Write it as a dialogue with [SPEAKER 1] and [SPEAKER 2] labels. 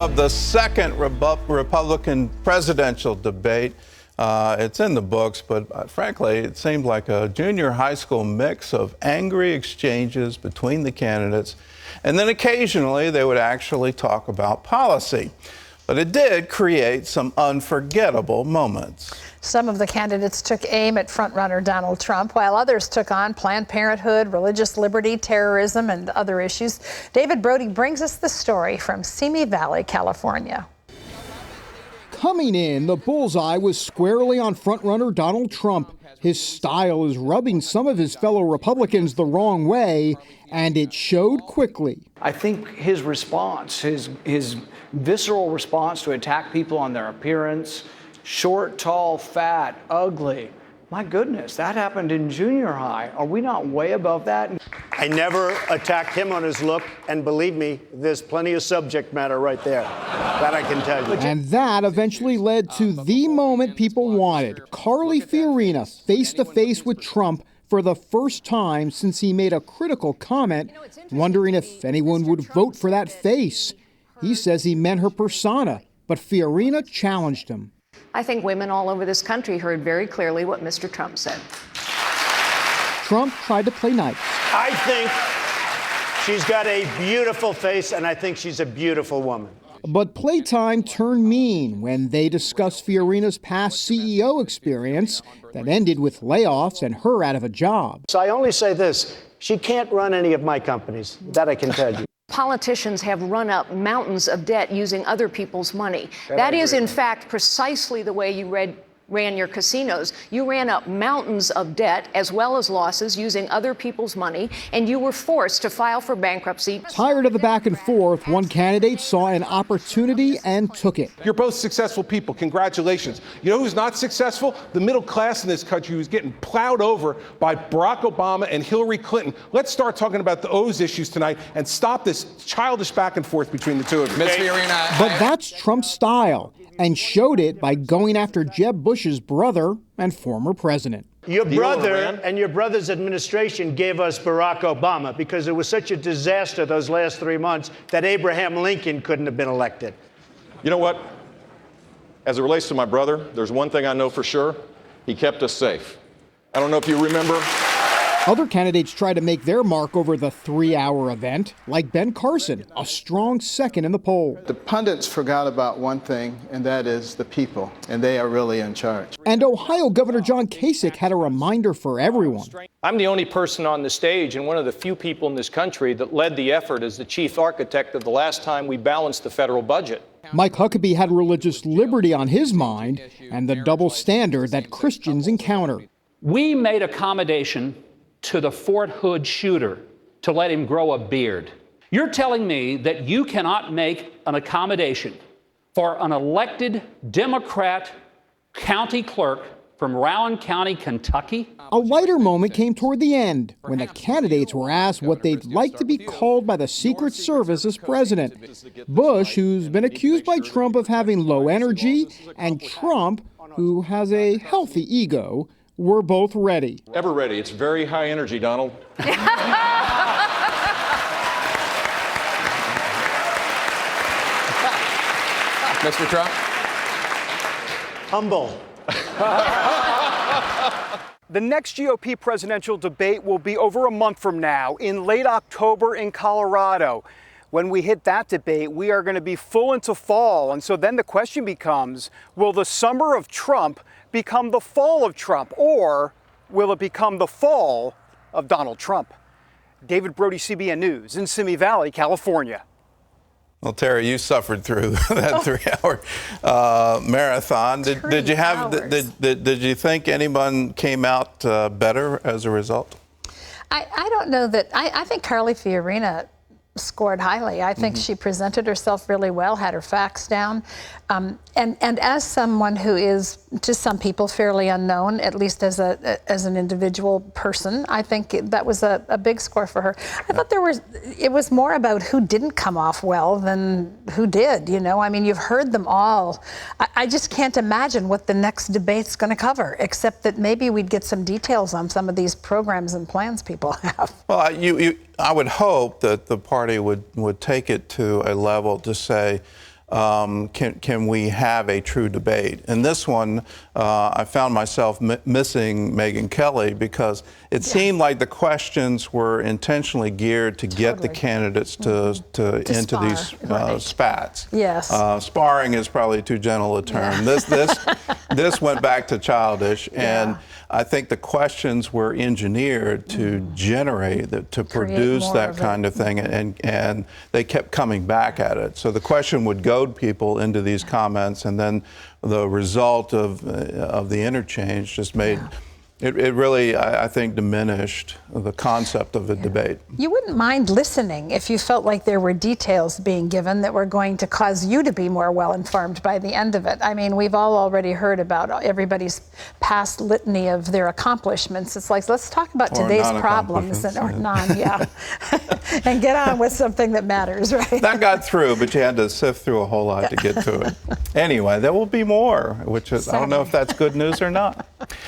[SPEAKER 1] Of the second Republican presidential debate. It's in the books, but frankly, it seemed like a junior high school mix of angry exchanges between the candidates, and then occasionally they would actually talk about policy. But it did create some unforgettable moments.
[SPEAKER 2] Some of the candidates took aim at frontrunner Donald Trump, while others took on Planned Parenthood, religious liberty, terrorism, and other issues. David Brody brings us the story from Simi Valley, California.
[SPEAKER 3] Coming in, the bullseye was squarely on frontrunner Donald Trump. His style is rubbing some of his fellow Republicans the wrong way, and it showed quickly.
[SPEAKER 4] I think his response, his visceral response to attack people on their appearance, short, tall, fat, ugly. My goodness, that happened in junior high. Are we not way above that?
[SPEAKER 5] I never attacked him on his look, and believe me, there's plenty of subject matter right there. That I can tell you.
[SPEAKER 3] And that eventually led to the moment people wanted. Carly Fiorina face-to-face with Trump for the first time since he made a critical comment, wondering if anyone would vote for that face. He says he meant her persona, but Fiorina challenged him.
[SPEAKER 6] I think women all over this country heard very clearly what Mr. Trump said.
[SPEAKER 3] Trump tried to play nice.
[SPEAKER 5] I think she's got a beautiful face, and I think she's a beautiful woman.
[SPEAKER 3] But playtime turned mean when they discussed Fiorina's past CEO experience that ended with layoffs and her out of a job.
[SPEAKER 5] So I only say this, she can't run any of my companies. That I can tell you.
[SPEAKER 6] Politicians have run up mountains of debt using other people's money. That is, in fact, precisely the way you ran your casinos. You ran up mountains of debt as well as losses using other people's money, and you were forced to file for bankruptcy.
[SPEAKER 3] Tired of the back and forth, one candidate saw an opportunity and took it.
[SPEAKER 7] You're both successful people. Congratulations. You know who's not successful? The middle class in this country who's getting plowed over by Barack Obama and Hillary Clinton. Let's start talking about those issues tonight and stop this childish back and forth between the two of you.
[SPEAKER 8] Ms. Fiorina.
[SPEAKER 3] But that's Trump's style, and showed it by going after Jeb Bush's brother and former president.
[SPEAKER 5] Your brother and your brother's administration gave us Barack Obama because it was such a disaster those last 3 months that Abraham Lincoln couldn't have been elected.
[SPEAKER 9] You know what? As it relates to my brother, there's one thing I know for sure. He kept us safe. I don't know if you remember.
[SPEAKER 3] Other candidates tried to make their mark over the 3-hour event, like Ben Carson, a strong second in the poll.
[SPEAKER 10] The pundits forgot about one thing, and that is the people, and they are really in charge.
[SPEAKER 3] And Ohio Governor John Kasich had a reminder for everyone.
[SPEAKER 11] I'm the only person on the stage and one of the few people in this country that led the effort as the chief architect of the last time we balanced the federal budget.
[SPEAKER 3] Mike Huckabee had religious liberty on his mind and the double standard that Christians encounter.
[SPEAKER 12] We made accommodation to the Fort Hood shooter to let him grow a beard. You're telling me that you cannot make an accommodation for an elected Democrat county clerk from Rowan County, Kentucky?
[SPEAKER 3] A lighter moment came toward the end when the candidates were asked what they'd like to be called by the Secret Service as president. Bush, who's been accused by Trump of having low energy, and Trump, who has a healthy ego, were both ready.
[SPEAKER 9] Ever ready. It's very high energy, Donald.
[SPEAKER 8] Mr. Trump?
[SPEAKER 5] Humble.
[SPEAKER 13] The next GOP presidential debate will be over a month from now in late October in Colorado. When we hit that debate, we are going to be full into fall. And so then the question becomes, will the summer of Trump become the fall of Trump, or will it become the fall of Donald Trump? David Brody, CBN News in Simi Valley, California.
[SPEAKER 1] Well, Terry, you suffered through that 3-hour marathon. Did you have? Did you think anyone came out better as a result?
[SPEAKER 2] I don't know that. I think Carly Fiorina scored highly. I think she presented herself really well, had her facts down. And as someone who is, to some people, fairly unknown, at least as an individual person, I think that was a big score for her. I thought it was more about who didn't come off well than who did, you know? I mean, you've heard them all. I just can't imagine what the next debate's going to cover, except that maybe we'd get some details on some of these programs and plans people have.
[SPEAKER 1] Well, I would hope that the party would take it to a level to say, can we have a true debate? In this one, I found myself missing Megyn Kelly because it seemed like the questions were intentionally geared to get the candidates into
[SPEAKER 2] spar.
[SPEAKER 1] these spats.
[SPEAKER 2] Yes.
[SPEAKER 1] Sparring is probably too gentle a term. This went back to childish, and I think the questions were engineered to generate, to produce that kind of thing, and they kept coming back at it. So the question would goad people into these comments, and then the result of the interchange just made it really, I think, diminished the concept of a debate.
[SPEAKER 2] You wouldn't mind listening if you felt like there were details being given that were going to cause you to be more well-informed by the end of it. I mean, we've all already heard about everybody's past litany of their accomplishments. It's like, let's talk about today's problems, or none, and get on with something that matters, right?
[SPEAKER 1] That got through, but you had to sift through a whole lot to get to it. Anyway, there will be more, which is, I don't know if that's good news or not.